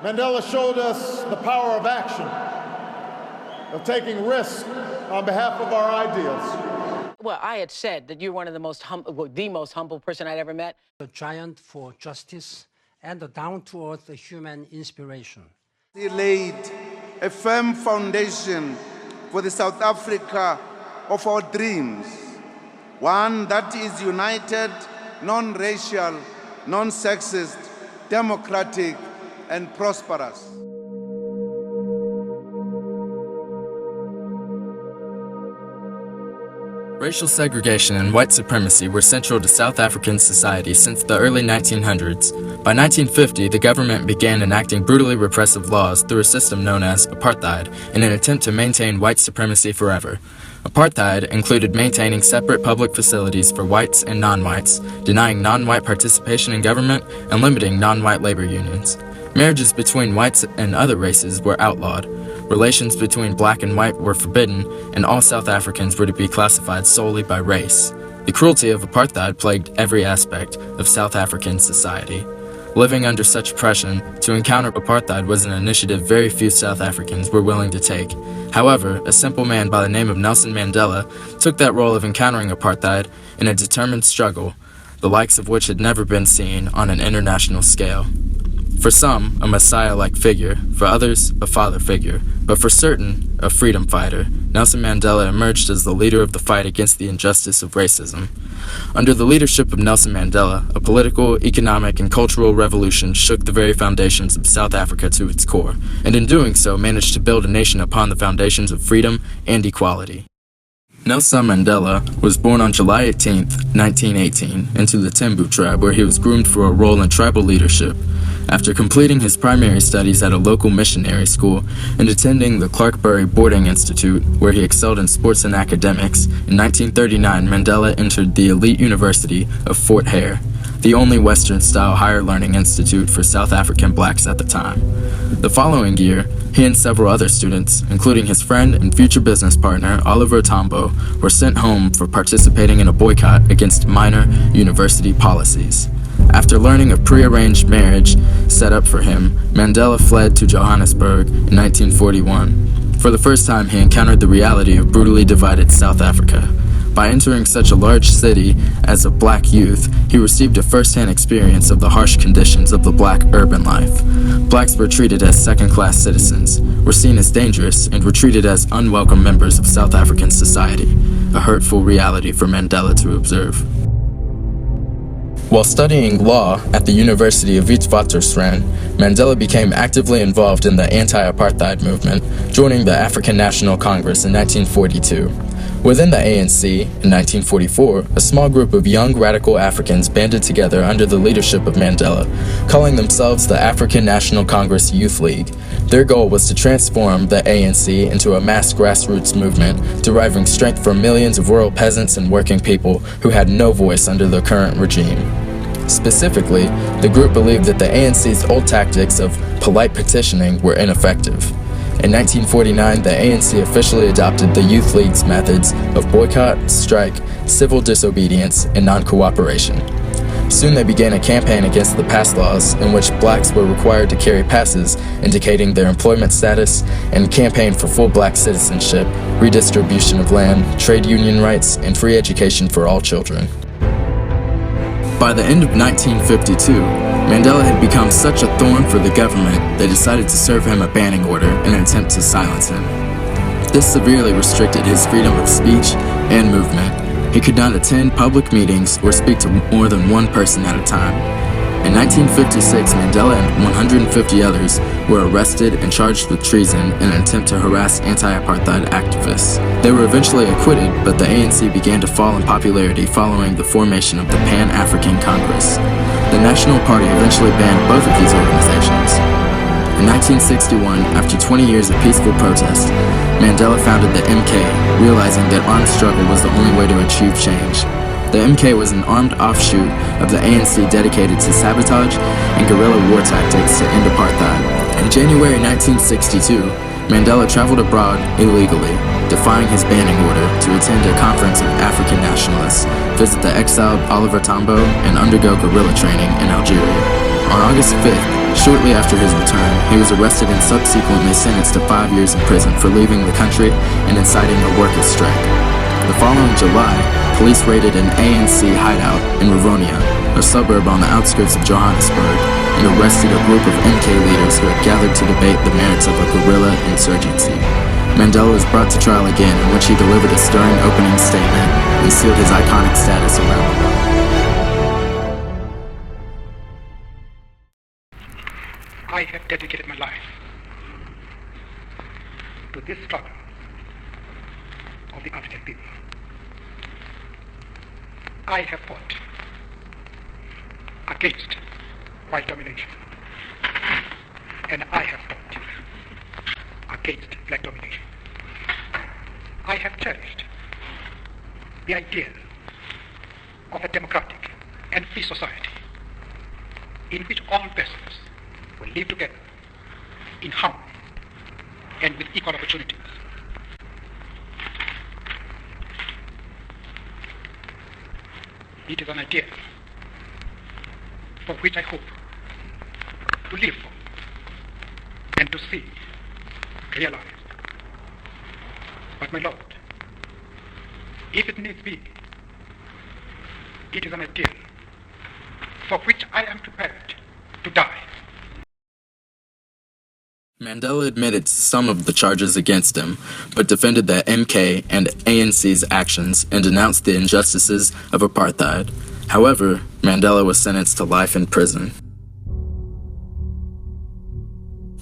Mandela showed us the power of action, of taking risks on behalf of our ideals. Well, I had said that you're one of the most humble person I'd ever met. A giant for justice and a down-to-earth human inspiration. He laid a firm foundation for the South Africa of our dreams, one that is united, non-racial, non-sexist, democratic, and prosperous. Racial segregation and white supremacy were central to South African society since the early 1900s. By 1950, the government began enacting brutally repressive laws through a system known as Apartheid in an attempt to maintain white supremacy forever. Apartheid included maintaining separate public facilities for whites and non-whites, denying non-white participation in government, and limiting non-white labor unions. Marriages between whites and other races were outlawed. Relations between black and white were forbidden, and all South Africans were to be classified solely by race. The cruelty of apartheid plagued every aspect of South African society. Living under such oppression, to encounter apartheid was an initiative very few South Africans were willing to take. However, a simple man by the name of Nelson Mandela took that role of encountering apartheid in a determined struggle, the likes of which had never been seen on an international scale. For some, a messiah-like figure, for others, a father figure, but for certain, a freedom fighter, Nelson Mandela emerged as the leader of the fight against the injustice of racism. Under the leadership of Nelson Mandela, a political, economic, and cultural revolution shook the very foundations of South Africa to its core, and in doing so managed to build a nation upon the foundations of freedom and equality. Nelson Mandela was born on July 18, 1918, into the Tembu tribe, where he was groomed for a role in tribal leadership. After completing his primary studies at a local missionary school and attending the Clarkbury Boarding Institute, where he excelled in sports and academics, in 1939 Mandela entered the elite University of Fort Hare, the only Western-style higher learning institute for South African blacks at the time. The following year, he and several other students, including his friend and future business partner Oliver Tambo, were sent home for participating in a boycott against minor university policies. After learning of prearranged marriage set up for him, Mandela fled to Johannesburg in 1941. For the first time, he encountered the reality of brutally divided South Africa. By entering such a large city as a black youth, he received a first-hand experience of the harsh conditions of the black urban life. Blacks were treated as second-class citizens, were seen as dangerous, and were treated as unwelcome members of South African society, a hurtful reality for Mandela to observe. While studying law at the University of Witwatersrand, Mandela became actively involved in the anti-apartheid movement, joining the African National Congress in 1942. Within the ANC, in 1944, a small group of young radical Africans banded together under the leadership of Mandela, calling themselves the African National Congress Youth League. Their goal was to transform the ANC into a mass grassroots movement, deriving strength from millions of rural peasants and working people who had no voice under the current regime. Specifically, the group believed that the ANC's old tactics of polite petitioning were ineffective. In 1949, the ANC officially adopted the Youth League's methods of boycott, strike, civil disobedience, and non-cooperation. Soon they began a campaign against the pass laws in which blacks were required to carry passes indicating their employment status, and campaigned for full black citizenship, redistribution of land, trade union rights, and free education for all children. By the end of 1952, Mandela had become such a thorn for the government they decided to serve him a banning order in an attempt to silence him. This severely restricted his freedom of speech and movement. He could not attend public meetings or speak to more than one person at a time. In 1956, Mandela and 150 others were arrested and charged with treason in an attempt to harass anti-apartheid activists. They were eventually acquitted, but the ANC began to fall in popularity following the formation of the Pan-African Congress. The National Party eventually banned both of these organizations. In 1961, after 20 years of peaceful protest, Mandela founded the MK, realizing that armed struggle was the only way to achieve change. The MK was an armed offshoot of the ANC dedicated to sabotage and guerrilla war tactics to end apartheid. In January 1962, Mandela traveled abroad illegally, defying his banning order, to attend a conference of African nationalists, visit the exiled Oliver Tambo, and undergo guerrilla training in Algeria. On August 5th, shortly after his return, he was arrested and subsequently sentenced to 5 years in prison for leaving the country and inciting a workers' strike. The following July, police raided an ANC hideout in Rivonia, a suburb on the outskirts of Johannesburg, and arrested a group of MK leaders who had gathered to debate the merits of a guerrilla insurgency. Mandela was brought to trial again, in which he delivered a stirring opening statement and sealed his iconic status around the world. I have dedicated my life to this struggle of the African people. I have fought against white domination, and I have fought against black domination. I have cherished the idea of a democratic and free society in which all persons will live together in harmony and with equal opportunities. It is an idea for which I hope to live for and to see realized. But my Lord, if it needs be, it is an idea for which I am prepared to die. Mandela admitted to some of the charges against him, but defended the MK and ANC's actions and denounced the injustices of apartheid. However, Mandela was sentenced to life in prison.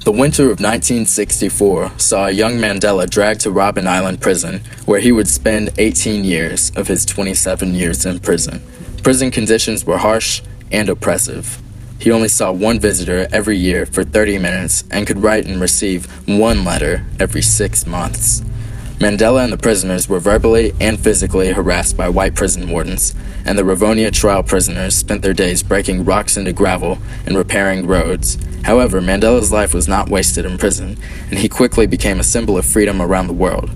The winter of 1964 saw a young Mandela dragged to Robben Island prison, where he would spend 18 years of his 27 years in prison. Prison conditions were harsh and oppressive. He only saw one visitor every year for 30 minutes and could write and receive one letter every 6 months. Mandela and the prisoners were verbally and physically harassed by white prison wardens, and the Rivonia trial prisoners spent their days breaking rocks into gravel and repairing roads. However, Mandela's life was not wasted in prison, and he quickly became a symbol of freedom around the world.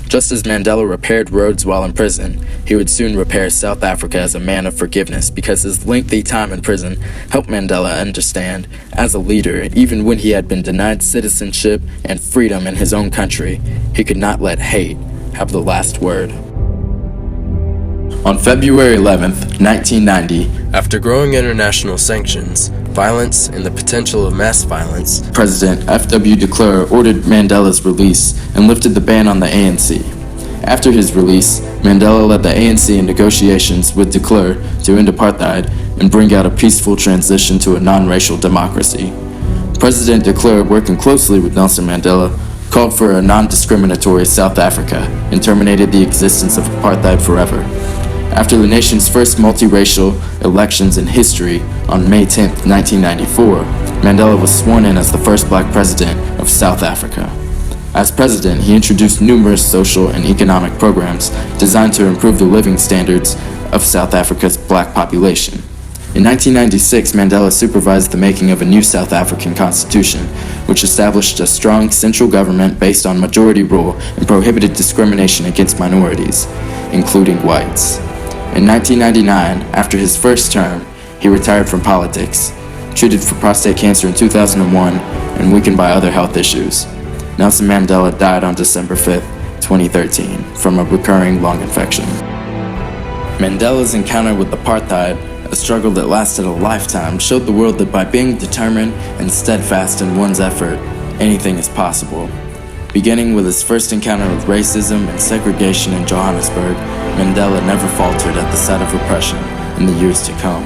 Just as Mandela repaired roads while in prison, he would soon repair South Africa as a man of forgiveness, because his lengthy time in prison helped Mandela understand, as a leader, even when he had been denied citizenship and freedom in his own country, he could not let hate have the last word. On February 11th, 1990, after growing international sanctions, violence, and the potential of mass violence, President F.W. de Klerk ordered Mandela's release and lifted the ban on the ANC. After his release, Mandela led the ANC in negotiations with de Klerk to end apartheid and bring out a peaceful transition to a non-racial democracy. President de Klerk, working closely with Nelson Mandela, called for a non-discriminatory South Africa and terminated the existence of apartheid forever. After the nation's first multiracial elections in history on May 10, 1994, Mandela was sworn in as the first black president of South Africa. As president, he introduced numerous social and economic programs designed to improve the living standards of South Africa's black population. In 1996, Mandela supervised the making of a new South African constitution, which established a strong central government based on majority rule and prohibited discrimination against minorities, including whites. In 1999, after his first term, he retired from politics, treated for prostate cancer in 2001, and weakened by other health issues. Nelson Mandela died on December 5, 2013, from a recurring lung infection. Mandela's encounter with apartheid, a struggle that lasted a lifetime, showed the world that by being determined and steadfast in one's effort, anything is possible. Beginning with his first encounter with racism and segregation in Johannesburg, Mandela never faltered at the sight of oppression in the years to come.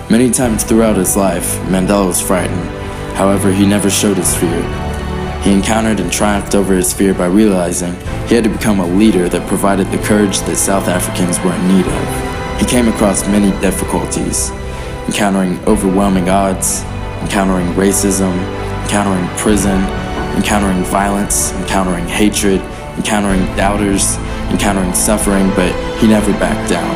Many times throughout his life, Mandela was frightened. However, he never showed his fear. He encountered and triumphed over his fear by realizing he had to become a leader that provided the courage that South Africans were in need of. He came across many difficulties, encountering overwhelming odds, encountering racism, encountering prison, encountering violence, encountering hatred, encountering doubters, encountering suffering, but he never backed down.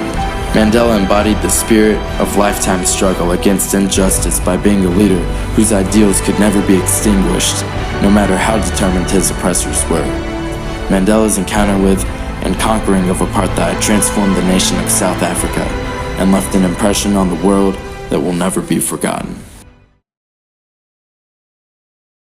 Mandela embodied the spirit of lifetime struggle against injustice by being a leader whose ideals could never be extinguished, no matter how determined his oppressors were. Mandela's encounter with and conquering of apartheid transformed the nation of South Africa and left an impression on the world that will never be forgotten.